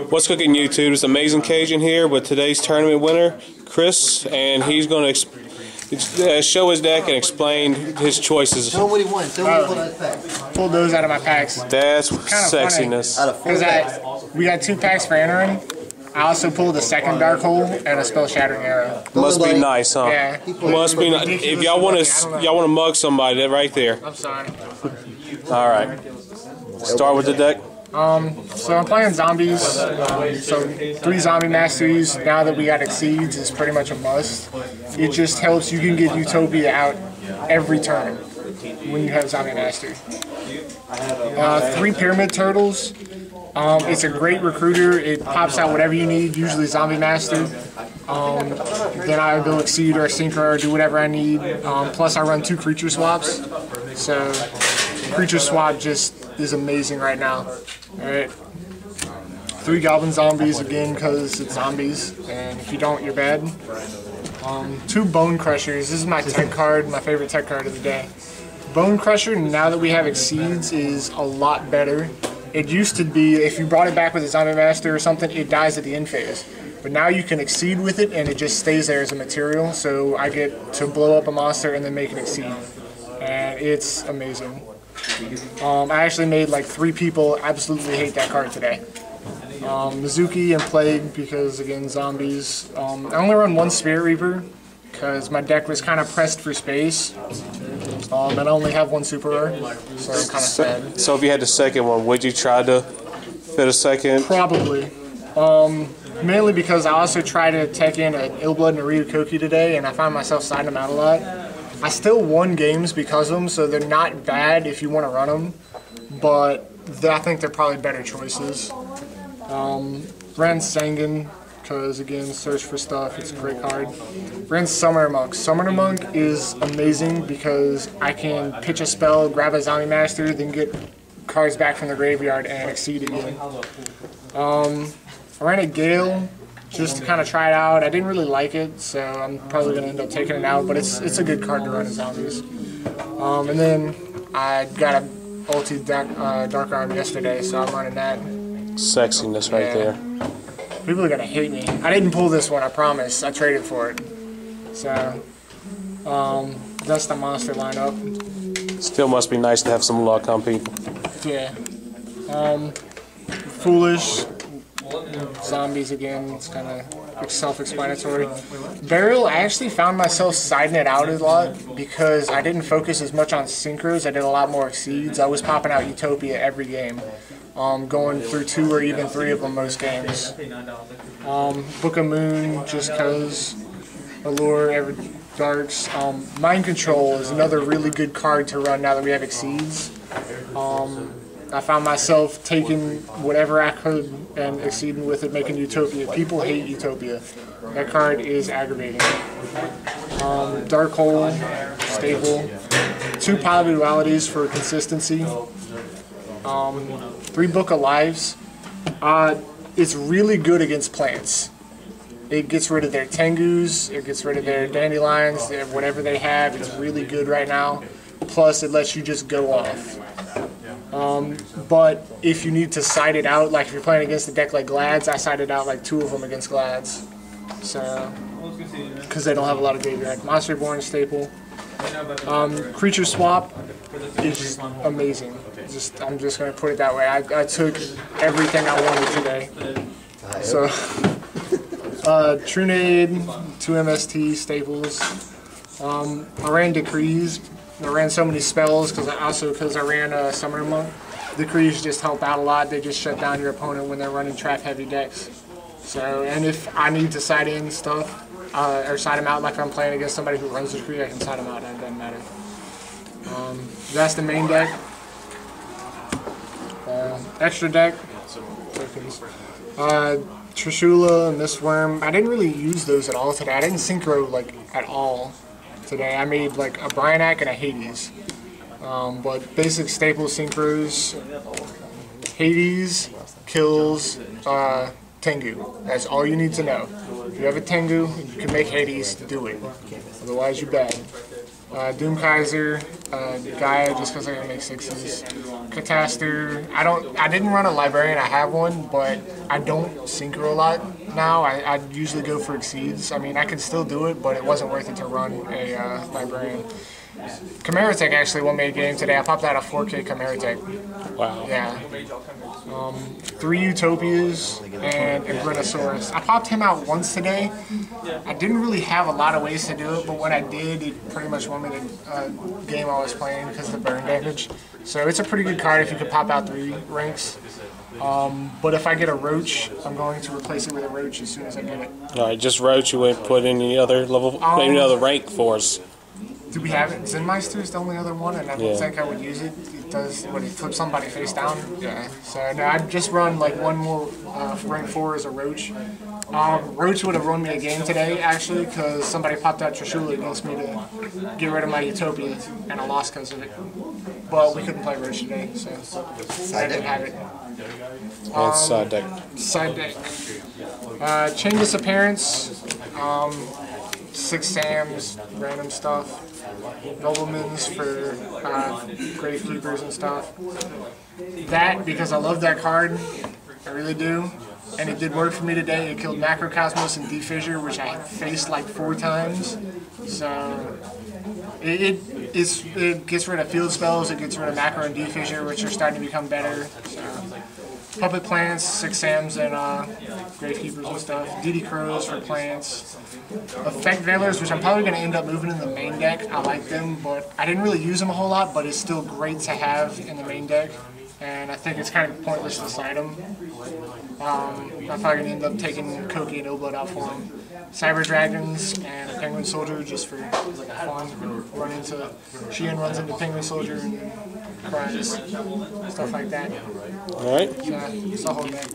What's cooking YouTube? It's AmznCajn here with today's tournament winner, Chris, and he's going to show his deck and explain his choices. Tell him what he wants. Tell him what he packs. Pulled those out of my packs. That's sexiness. Because we got 2 packs for entering. I also pulled a second Dark Hole and a Spell Shattering Arrow. Must be nice, huh? Yeah. Must be nice. If y'all want to mug somebody, that right there. I'm sorry. All right. Start with the deck. So I'm playing zombies. So 3 zombie masteries. Now that we got Exceeds, is pretty much a must. It just helps you can get Utopia out every turn when you have zombie mastery. 3 Pyramid Turtles. It's a great recruiter. It pops out whatever you need, usually zombie master. Then I go Exceed or Synchro or do whatever I need. Plus I run 2 creature swaps. So creature swap just is amazing right now. Alright. 3 Goblin Zombies again because it's zombies, and if you don't, you're bad. 2 Bone Crushers. This is my tech card, my favorite tech card of the day. Bone Crusher, now that we have Exceeds, is a lot better. It used to be, if you brought it back with a Zombie Master or something, it dies at the end phase. But now you can Exceed with it, and it just stays there as a material, so I get to blow up a monster and then make it Exceed. And it's amazing. I actually made like 3 people absolutely hate that card today. Mizuki and Plague, because again, zombies. I only run 1 Spirit Reaper, because my deck was kind of pressed for space. And I only have 1 Super Rare, so I'm kind of sad. So if you had the second one, would you try to fit a second? Probably. Mainly because I also tried to tech in an Illblood and a Ryukoki today, and I found myself siding them out a lot. I still won games because of them, so they're not bad if you want to run them, but I think they're probably better choices. Ran Sangan, because again, search for stuff, it's a great card. Ran Summoner Monk. Summoner Monk is amazing because I can pitch a spell, grab a Zombie Master, then get cards back from the graveyard and Exceed again. I ran a Gale just to kind of try it out. I didn't really like it, so I'm probably going to end up taking it out, but it's a good card to run in zombies. And then I got a ulti Dark Arm yesterday, so I'm running that. Sexiness right there. People are going to hate me. I didn't pull this one, I promise. I traded for it. So, that's the monster lineup. Still must be nice to have some luck on people. Yeah. Foolish. Zombies again, it's kind of self-explanatory. Burial, I actually found myself siding it out a lot because I didn't focus as much on synchros. I did a lot more Exceeds. I was popping out Utopia every game, going through 2 or even 3 of them most games. Book of Moon, just because. Allure, Darks. Mind Control is another really good card to run now that we have Exceeds. I found myself taking whatever I could and exceeding with it, making Utopia. People hate Utopia. That card is aggravating. Dark Hole, staple. 2 Pilot Dualities for consistency. 3 Book of Lives. It's really good against plants. It gets rid of their Tengus, it gets rid of their Dandelions, whatever they have. It's really good right now. Plus, it lets you just go off. But if you need to side it out, like if you're playing against a deck like Glads, I sided out like 2 of them against Glads. So, because they don't have a lot of graveyard. Monster Born staple. Creature Swap is just amazing. I'm just going to put it that way. I took everything I wanted today. So, Trunade, 2 MST staples. I ran Decrees. I ran so many spells because I ran Summoner Monk. Decrees just help out a lot. They just shut down your opponent when they're running trap heavy decks. So, and if I need to side in stuff or side them out, like if I'm playing against somebody who runs Decree, I can side them out and it doesn't matter. That's the main deck. Extra deck. Trishula, Mistworm. I didn't really use those at all today. I didn't synchro like at all today. I made like a Bryanak and a Hades. But basic staple synchros, Hades, kills, Tengu. That's all you need to know. If you have a Tengu, you can make Hades, do it. Otherwise, you're bad. Doomkaiser, Gaia, just because I can make 6s. Cataster. I didn't run a librarian. I have one, but I don't synchro a lot now. I usually go for exceeds. I mean, I can still do it, but it wasn't worth it to run a librarian. Chimeratech actually won me a game today. I popped out a 4K Chimeratech. Wow. Yeah. 3 Utopias and a Brinosaurus. I popped him out once today. I didn't really have a lot of ways to do it, but when I did, it pretty much won me the game I was playing because of the burn damage. So it's a pretty good card if you could pop out 3 ranks. But if I get a Roach, I'm going to replace it with a Roach as soon as I get it. Alright, just Roach. You wouldn't put any other level, any other rank for us. Do we have it? Zenmeister is the only other one, and I don't think I would use it. It does when it flips somebody face down. Yeah. So no, I'd just run like one more rank 4 as a Roach. Roach would have run me a game today actually because somebody popped out Trishula against me to get rid of my Utopia, and I lost because of it. But we couldn't play Roach today, so I didn't have it. That's side deck. Side deck. Chain Disappearance. 6 Sams, random stuff. Noblemans for Gravekeepers and stuff. That, because I love that card, I really do. And it did work for me today. It killed Macrocosmos and Defissure, which I faced like 4 times. So it gets rid of field spells, it gets rid of Macro and Defissure, which are starting to become better. So, Puppet Plants, 6 Sams and Gravekeepers and stuff. DD Crows for plants. Effect Veilers, which I'm probably going to end up moving in the main deck. I like them, but I didn't really use them a whole lot, but it's still great to have in the main deck. And I think it's kind of pointless to side them. I'm probably going to end up taking Koki and Illblood out for them. Cyber Dragons and a Penguin Soldier just for fun. Run into Sheehan runs into Penguin Soldier and cries, stuff like that. Alright. So, it's a whole deck.